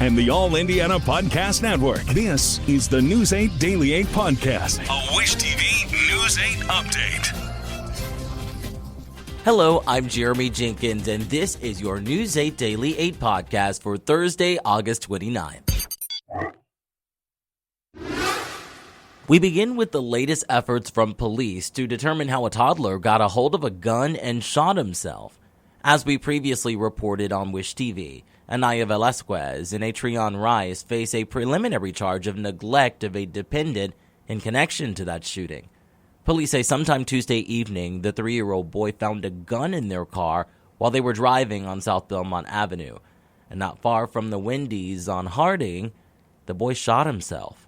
and the All Indiana Podcast Network. This is the News 8 Daily 8 Podcast, a Wish TV News 8 update. Hello, I'm Jeremy Jenkins, and this is your News 8 Daily 8 Podcast for Thursday, August 29th. We begin with the latest efforts from police to determine how a toddler got a hold of a gun and shot himself. As we previously reported on Wish TV, Anaya Velasquez and Atrion Rice face a preliminary charge of neglect of a dependent in connection to that shooting. Police say sometime Tuesday evening, the 3-year-old boy found a gun in their car while they were driving on South Belmont Avenue. And not far from the Wendy's on Harding, the boy shot himself.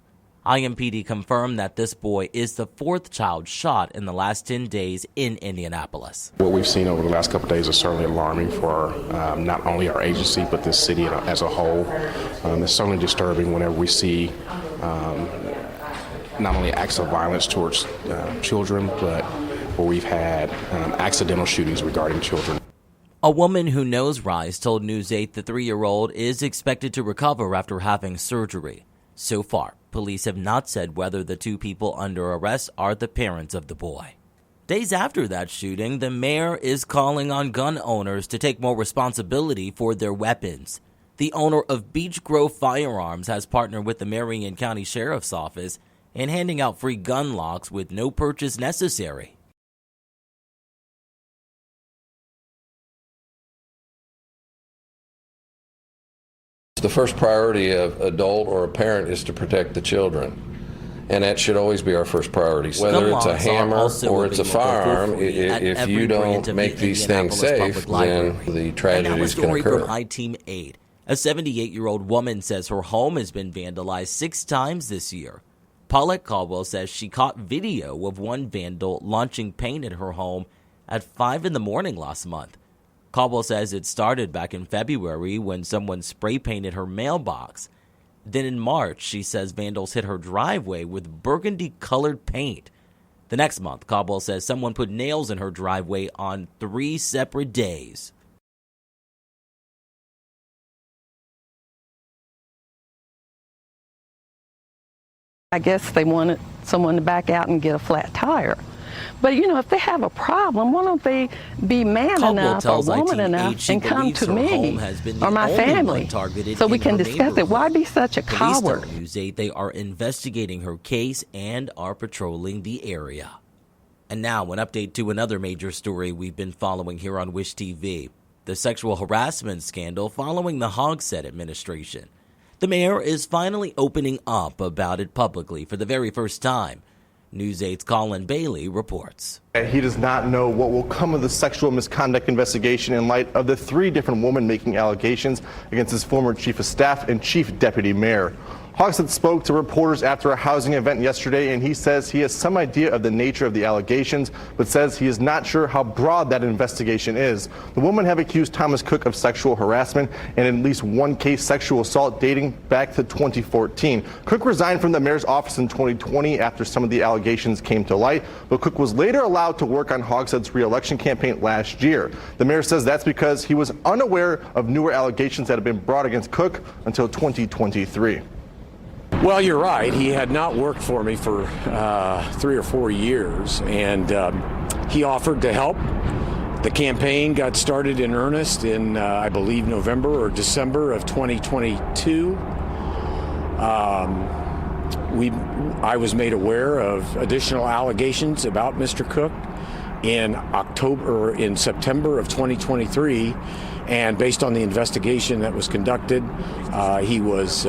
IMPD confirmed that this boy is the 4th child shot in the last 10 days in Indianapolis. What we've seen over the last couple of days is certainly alarming for not only our agency, but this city as a whole. It's certainly disturbing whenever we see not only acts of violence towards children, but where we've had accidental shootings regarding children. A woman who knows Rice told News 8 the 3-year-old is expected to recover after having surgery. So far, police have not said whether the 2 people under arrest are the parents of the boy. Days after that shooting, the mayor is calling on gun owners to take more responsibility for their weapons. The owner of Beech Grove Firearms has partnered with the Marion County Sheriff's Office in handing out free gun locks with no purchase necessary. The first priority of adult or a parent is to protect the children, and that should always be our first priority. Whether it's a hammer or it's a firearm, if you don't make these things safe, then the tragedies can occur. From I-Team 8. A 78-year-old woman says her home has been vandalized 6 times this year. Paulette Caldwell says she caught video of one vandal launching paint at her home at 5 in the morning last month. Caldwell says it started back in February when someone spray painted her mailbox. Then in March, she says vandals hit her driveway with burgundy-colored paint. The next month, Caldwell says someone put nails in her driveway on 3 separate days. I guess they wanted someone to back out and get a flat tire. But, you know, if they have a problem, why don't they be man enough or woman enough and come to me or my family so we can discuss it? Why be such a coward? Police tell News 8 they are investigating her case and are patrolling the area. And now an update to another major story we've been following here on Wish TV, the sexual harassment scandal following the Hogsett administration. The mayor is finally opening up about it publicly for the very first time. News 8's Colin Bailey reports. He does not know what will come of the sexual misconduct investigation in light of the 3 different women making allegations against his former chief of staff and chief deputy mayor. Hogsett spoke to reporters after a housing event yesterday, and he says he has some idea of the nature of the allegations, but says he is not sure how broad that investigation is. The women have accused Thomas Cook of sexual harassment and at least 1 case sexual assault dating back to 2014. Cook resigned from the mayor's office in 2020 after some of the allegations came to light, but Cook was later allowed to work on Hogsett's re-election campaign last year. The mayor says that's because he was unaware of newer allegations that have been brought against Cook until 2023. Well, you're right. He had not worked for me for 3 or 4 years, and he offered to help. The campaign got started in earnest in, I believe, November or December of 2022. I was made aware of additional allegations about Mr. Cook in September of 2023, and based on the investigation that was conducted, he was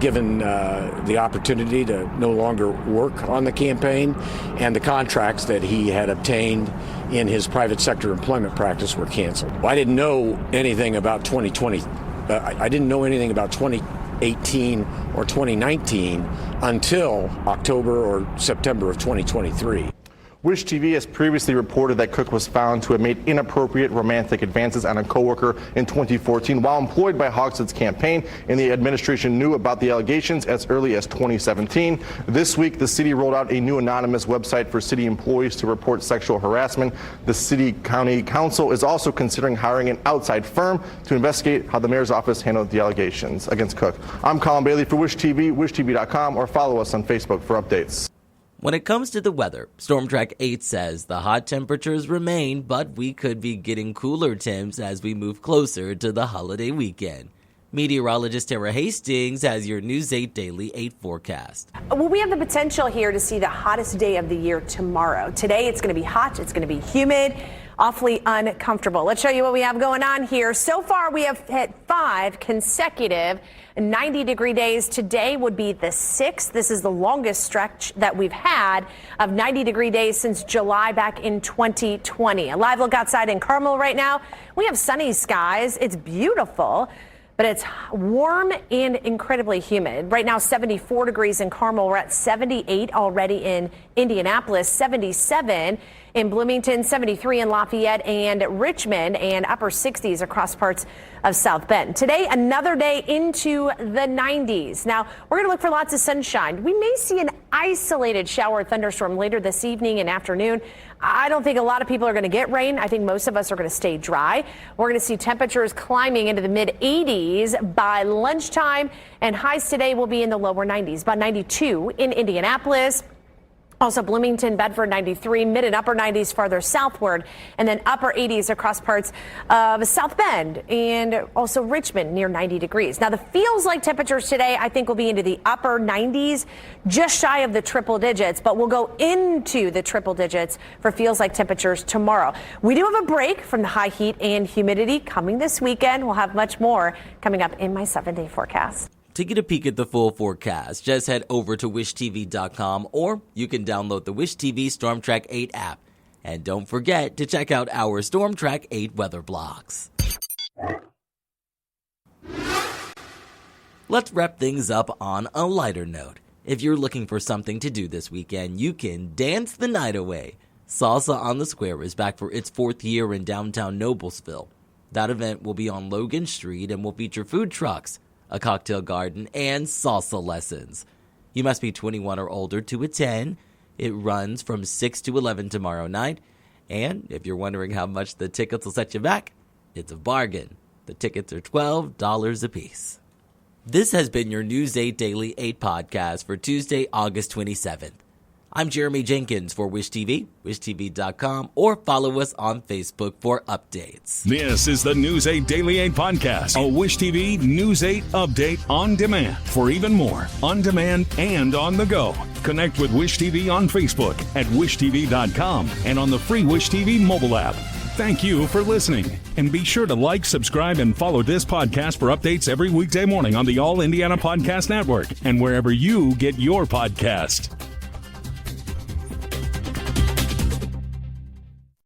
given the opportunity to no longer work on the campaign, and the contracts that he had obtained in his private sector employment practice were canceled. I didn't know anything about 2020. I didn't know anything about 2018 or 2019 until October or September of 2023. Wish TV has previously reported that Cook was found to have made inappropriate romantic advances on a coworker in 2014 while employed by Hogsett's campaign, and the administration knew about the allegations as early as 2017. This week, the city rolled out a new anonymous website for city employees to report sexual harassment. The city county council is also considering hiring an outside firm to investigate how the mayor's office handled the allegations against Cook. I'm Colin Bailey for Wish TV, wishtv.com, or follow us on Facebook for updates. When it comes to the weather, Storm Track 8 says the hot temperatures remain, but we could be getting cooler temps as we move closer to the holiday weekend. Meteorologist Tara Hastings has your News 8 Daily 8 forecast. Well, we have the potential here to see the hottest day of the year tomorrow. Today, it's going to be hot. It's going to be humid. Awfully uncomfortable. Let's show you what we have going on here. So far, we have hit 5 consecutive 90-degree days. Today would be the 6th. This is the longest stretch that we've had of 90-degree days since July back in 2020. A live look outside in Carmel right now. We have sunny skies. It's beautiful, but it's warm and incredibly humid. Right now, 74 degrees in Carmel. We're at 78 already in Indianapolis, 77 in Bloomington, 73 in Lafayette and Richmond, and upper 60s across parts of South Bend. Today, another day into the 90s. Now, we're going to look for lots of sunshine. We may see an isolated shower or thunderstorm later this evening and afternoon. I don't think a lot of people are going to get rain. I think most of us are going to stay dry. We're going to see temperatures climbing into the mid-80s by lunchtime, and highs today will be in the lower 90s, about 92 in Indianapolis. Also, Bloomington, Bedford, 93, mid and upper 90s farther southward, and then upper 80s across parts of South Bend and also Richmond near 90 degrees. Now, the feels like temperatures today, I think, will be into the upper 90s, just shy of the triple digits, but we'll go into the triple digits for feels like temperatures tomorrow. We do have a break from the high heat and humidity coming this weekend. We'll have much more coming up in my 7-day forecast. To get a peek at the full forecast, just head over to wishtv.com, or you can download the Wish TV Storm Track 8 app. And don't forget to check out our Storm Track 8 weather blogs. Let's wrap things up on a lighter note. If you're looking for something to do this weekend, you can dance the night away. Salsa on the Square is back for its 4th year in downtown Noblesville. That event will be on Logan Street and will feature food trucks, a cocktail garden, and salsa lessons. You must be 21 or older to attend. It runs from 6 to 11 tomorrow night. And if you're wondering how much the tickets will set you back, it's a bargain. The tickets are $12 a piece. This has been your News 8 Daily 8 podcast for Tuesday, August 27th. I'm Jeremy Jenkins for Wish TV, wishtv.com, or follow us on Facebook for updates. This is the News 8 Daily 8 podcast, a Wish TV News 8 update on demand. For even more, on demand and on the go, connect with Wish TV on Facebook at wishtv.com and on the free Wish TV mobile app. Thank you for listening, and be sure to like, subscribe, and follow this podcast for updates every weekday morning on the All Indiana Podcast Network and wherever you get your podcast.